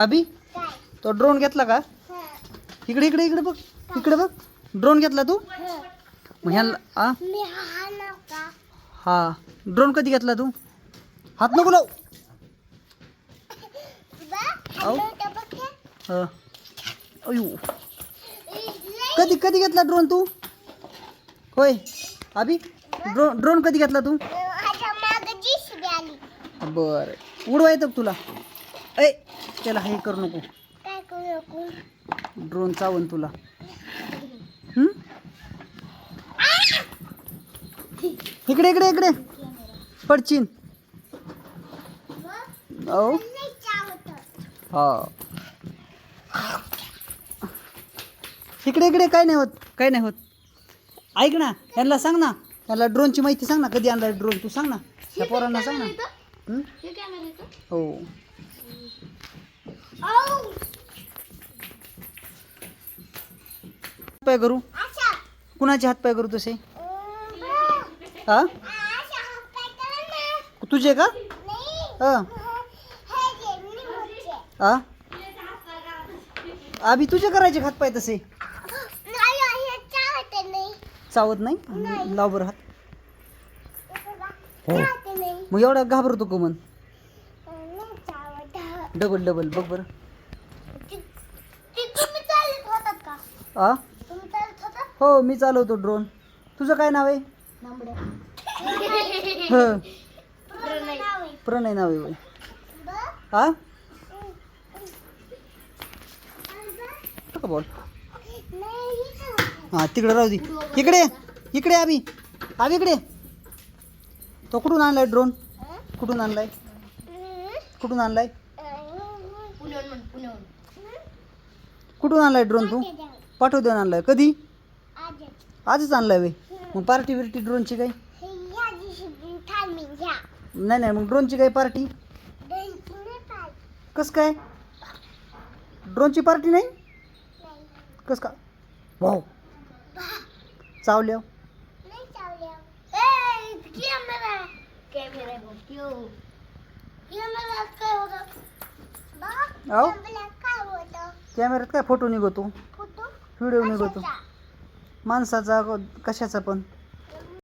अभि तो ड्रोन घेतला का? इकडे इकडे इकडे बघ, इकडे बघ. ड्रोन घेतला तू? मग ह्याला हा ड्रोन कधी घेतला तू? हात नको लाव. अयो कधी कधी घेतला ड्रोन तू? होय अभि ड्रोन कधी घेतला तू? बर उडवा येतं तुला? ऐ त्याला हे करू नको. ड्रोन चावन तुला. इकडे इकडे इकडे पडचीन. औ हा इकडे इकडे काय नाही होत, काय नाही होत. ऐक ना यांना सांग ना, यांना ड्रोनची माहिती सांग ना. कधी आणला ड्रोन तू सांग ना, त्या पोरांना सांग ना. हो पाय करू कुणाचे हात पाय करू तसे? हा तुझे का? हा अभि तुझे करायचे हात पाय तसे? चावत नाही? लाव बरं हात. हो मग एवढा घाबरतो का मन? डबल डबल बघ बरं. आ हो मी चालवतो ड्रोन. तुझं काय नाव आहे? प्रणय नाव आहे. हा बोल. हा तिकडे राहू दे. इकडे इकडे अभि अभि इकडे. तो कुठून आणलाय ड्रोन? कुठून आणलाय? कुठून आणलाय? कुठून आणलाय ड्रोन तू? पाठव देऊन आणलाय. कधी? आजच आणलाय वे. मग पार्टी बिर्टी ड्रोनची काही? नाही नाही मग ड्रोनची काही पार्टी? कस काय ड्रोनची पार्टी नाही? कस का? भाऊ चावल्या. कॅमेऱ्यात काय फोटो निघतो, व्हिडिओ निघतो. माणसाचा कशाचा पण.